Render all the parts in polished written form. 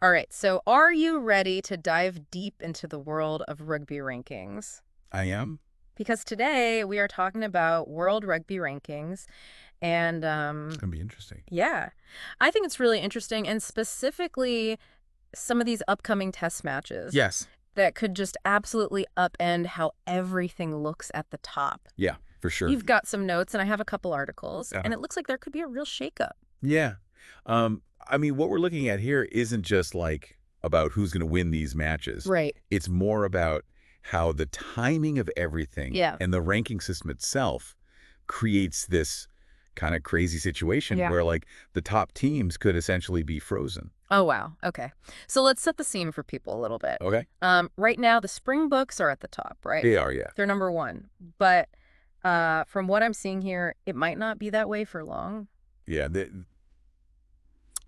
All right, so are you ready to dive deep into the world of rugby rankings? I am. Because today we are talking about World Rugby Rankings, and It's going to be interesting. yeah, I think it's really interesting, and specifically some of these upcoming test matches Yes. that could just absolutely upend how everything looks at the top. Yeah, for sure. You've got some notes, and I have a couple articles, Uh, and it looks like there could be a real shakeup. yeah. I mean, what we're looking at here isn't just like about who's going to win these matches. Right. It's more about how the timing of everything Yeah. and the ranking system itself creates this kind of crazy situation Yeah. where like the top teams could essentially be frozen. Oh, wow. Okay. So let's set the scene for people a little bit. Okay? Right now, the Springboks are at the top, right? They are, yeah. They're number one. But from what I'm seeing here, it might not be that way for long. Yeah,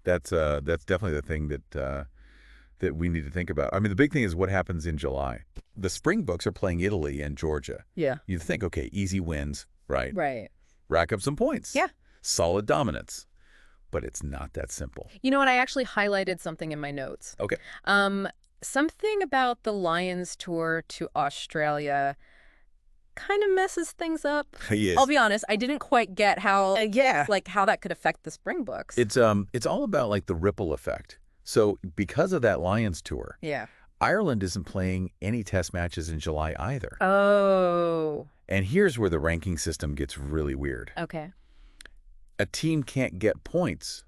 that's definitely the thing that we need to think about. I mean, the big thing is what happens in July. The Springboks are playing Italy and Georgia. Yeah. You think, okay, easy wins, right? Right. Rack up some points. Yeah. Solid dominance. But it's not that simple. You know what? I actually highlighted something in my notes. Okay. Something about the Lions tour to Australia kind of messes things up. Yes. I'll be honest, I didn't quite get how how that could affect the Springboks. It's all about like the ripple effect. So because of that Lions tour, Yeah. Ireland isn't playing any test matches in July either. Oh. And here's where the ranking system gets really weird. Okay. A team can't get points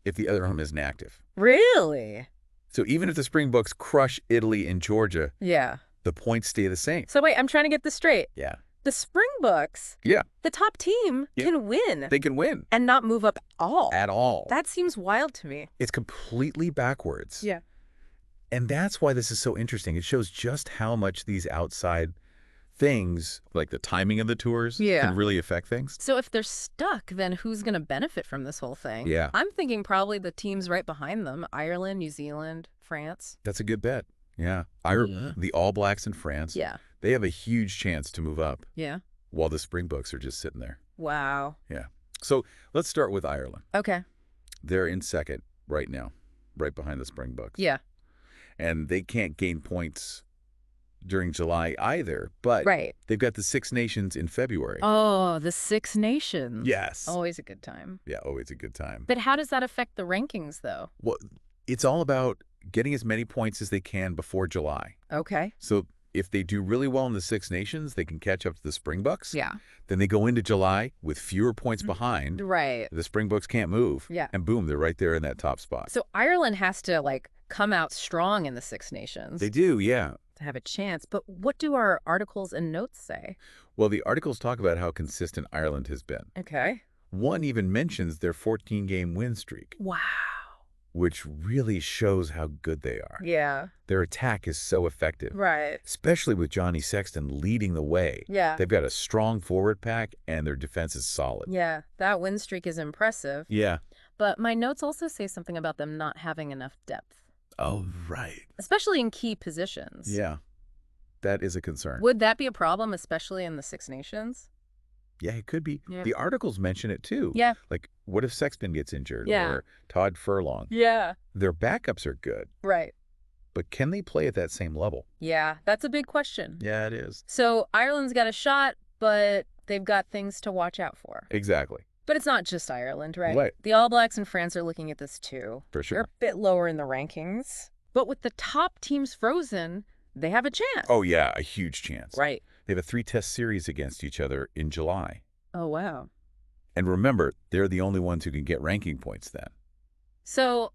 if the other home isn't active. Really? So even if the Springboks crush Italy and Georgia, Yeah. the points stay the same. So wait, I'm trying to get this straight. Yeah. The Springboks, Yeah. the top team, Yeah. can win They can win. and not move up at all. At all. That seems wild to me. It's completely backwards. Yeah. And that's why this is so interesting. It shows just how much these outside things, like the timing of the tours, Yeah. can really affect things. So if they're stuck, then who's going to benefit from this whole thing? Yeah. I'm thinking probably the teams right behind them, Ireland, New Zealand, France. That's a good bet. Yeah. Yeah. The All Blacks in France, Yeah. they have a huge chance to move up Yeah. while the Springboks are just sitting there. Wow. Yeah. So let's start with Ireland. Okay. They're in second right now, right behind the Springboks. Yeah. And they can't gain points during July either, but Right. they've got the Six Nations in February. Oh, the Six Nations. Yes. Always a good time. Yeah, always a good time. But how does that affect the rankings, though? Well, it's all about getting as many points as they can before July. Okay. So if they do really well in the Six Nations, they can catch up to the Springboks. Yeah. Then they go into July with fewer points behind. Right. The Springboks can't move. Yeah. And boom, they're right there in that top spot. So Ireland has to, come out strong in the Six Nations They do, yeah. to have a chance. But what do our articles and notes say? Well, the articles talk about how consistent Ireland has been. Okay. One even mentions their 14-game win streak, Wow. which really shows how good they are. Yeah. Their attack is so effective, Right. especially with Johnny Sexton leading the way. Yeah. They've got a strong forward pack, and their defense is solid. Yeah. That win streak is impressive. Yeah. But my notes also say something about them not having enough depth, Oh, right. especially in key positions. Yeah. That is a concern. Would that be a problem, especially in the Six Nations? Yeah, it could be. Yeah. The articles mention it, too. Yeah. Like, what if Sexton gets injured? Yeah. Or Todd Furlong? Yeah. Their backups are good, Right. but can they play at that same level? Yeah. That's a big question. Yeah, it is. So Ireland's got a shot, but they've got things to watch out for. Exactly. But it's not just Ireland, right? Right. The All Blacks and France are looking at this too. For They're sure. a bit lower in the rankings. But with the top teams frozen, they have a chance. Oh, yeah, a huge chance. Right. They have a 3-test series against each other in July. Oh, wow. And remember, they're the only ones who can get ranking points then. So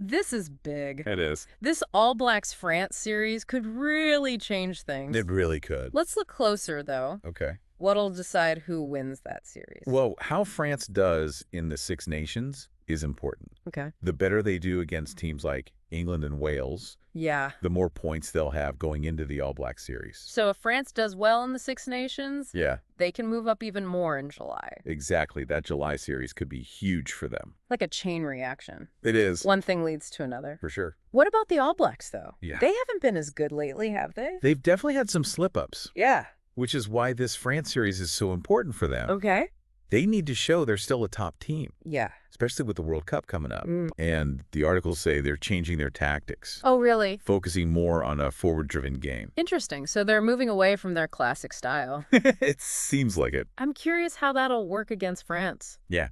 this is big. It is. This All Blacks France series could really change things. It really could. Let's look closer, though. Okay. What'll decide who wins that series? Well, how France does in the Six Nations is important. Okay. The better they do against teams like England and Wales, Yeah. the more points they'll have going into the All Black series. So if France does well in the Six Nations, Yeah, they can move up even more in July. exactly. That July series could be huge for them. Like a chain reaction. It is. One thing leads to another. For sure. What about the All Blacks, though? Yeah. They haven't been as good lately, have they? They've definitely had some slip-ups, Yeah. which is why this France series is so important for them. Okay. they need to show they're still a top team, Yeah. especially with the World Cup coming up. Mm. And the articles say they're changing their tactics, Oh, really? focusing more on a forward-driven game. Interesting. So they're moving away from their classic style. It seems like it. I'm curious how that'll work against France. Yeah.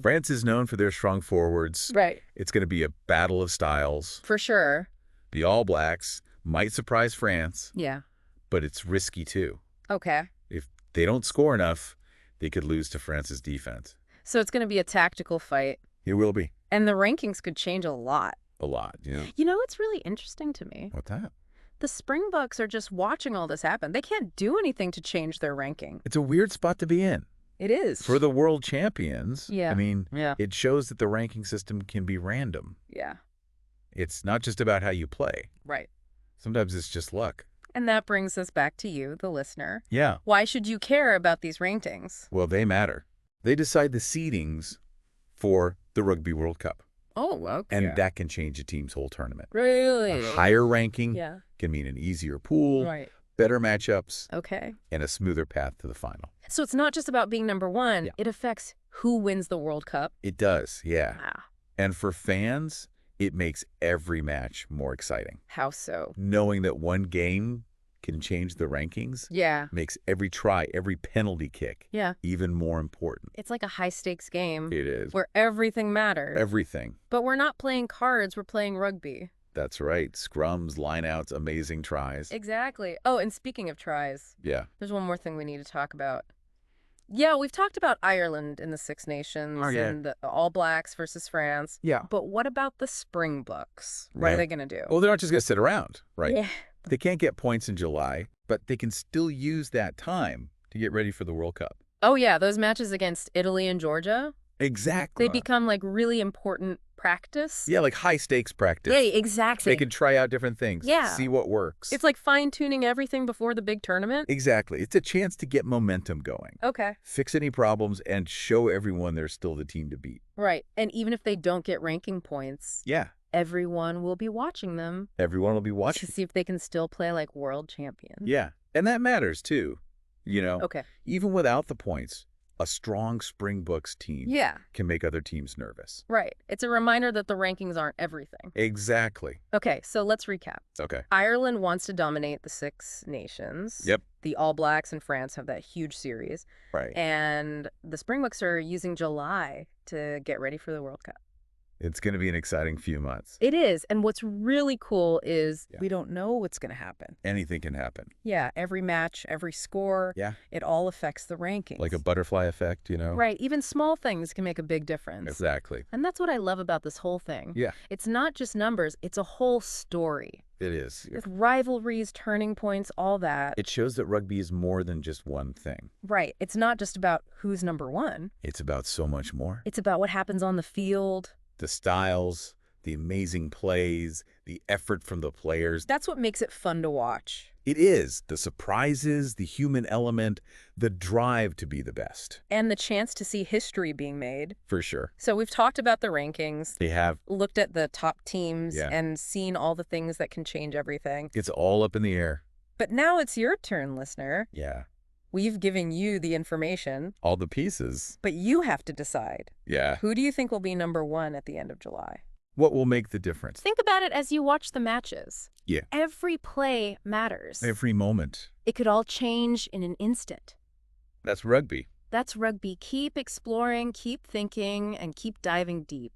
France is known for their strong forwards. Right. It's going to be a battle of styles. For sure. The All Blacks might surprise France, Yeah. but it's risky too. Okay. If they don't score enough, they could lose to France's defense. So it's going to be a tactical fight. It will be. And the rankings could change a lot. A lot, yeah. You know what's really interesting to me? What's that? The Springboks are just watching all this happen. They can't do anything to change their ranking. It's a weird spot to be in. It is. For the world champions, Yeah. I mean, Yeah. it shows that the ranking system can be random. Yeah. It's not just about how you play. Right. Sometimes it's just luck. And that brings us back to you, the listener. Yeah. Why should you care about these rankings? Well, they matter. They decide the seedings for the Rugby World Cup. Oh, okay. And that can change a team's whole tournament. Really? A higher ranking Yeah. can mean an easier pool, Right. better matchups, Okay. and a smoother path to the final. So it's not just about being number one. Yeah. It affects who wins the World Cup. It does, yeah. Wow. And for fans, it makes every match more exciting. How so? Knowing that one game can change the rankings Yeah. makes every try, every penalty kick Yeah. even more important. It's like a high-stakes game It is. where everything matters. Everything. But we're not playing cards. We're playing rugby. That's right. Scrums, lineouts, amazing tries. Exactly. Oh, and speaking of tries, Yeah. there's one more thing we need to talk about. Yeah, we've talked about Ireland in the Six Nations and the All Blacks versus France. Yeah. But what about the Springboks? What Right. are they going to do? Well, they're not just going to sit around, right? Yeah. They can't get points in July, but they can still use that time to get ready for the World Cup. Oh, yeah, those matches against Italy and Georgia, Exactly. they become like really important practice. Yeah, like high-stakes practice. Yeah, exactly. They can try out different things, Yeah. see what works. It's like fine-tuning everything before the big tournament. Exactly. It's a chance to get momentum going, Okay. fix any problems, and show everyone they're still the team to beat. Right. And even if they don't get ranking points, Yeah. everyone will be watching them Everyone will be to watching. see if they can still play like world champions. Yeah. And that matters, too. You know, Okay. even without the points, a strong Springboks team Yeah. can make other teams nervous. Right. It's a reminder that the rankings aren't everything. Exactly. Okay, so let's recap. Okay. Ireland wants to dominate the Six Nations. Yep. The All Blacks and France have that huge series. Right. And the Springboks are using July to get ready for the World Cup. It's going to be an exciting few months. It is. And what's really cool is Yeah. we don't know what's going to happen. Anything can happen. Yeah, every match, every score, Yeah. it all affects the rankings. Like a butterfly effect, you know? Right. Even small things can make a big difference. Exactly. And that's what I love about this whole thing. Yeah. It's not just numbers, it's a whole story. It is. With rivalries, turning points, all that. It shows that rugby is more than just one thing. Right. It's not just about who's number one. It's about so much more. It's about what happens on the field. The styles, the amazing plays, the effort from the players. That's what makes it fun to watch. It is. The surprises, the human element, the drive to be the best. And the chance to see history being made. For sure. So we've talked about the rankings, They have. looked at the top teams, Yeah. and seen all the things that can change everything. It's all up in the air. But now it's your turn, listener. Yeah. We've given you the information, All the pieces. but you have to decide. Yeah. Who do you think will be number one at the end of July? What will make the difference? Think about it as you watch the matches. Yeah. Every play matters. Every moment. It could all change in an instant. That's rugby. That's rugby. Keep exploring, keep thinking, and keep diving deep.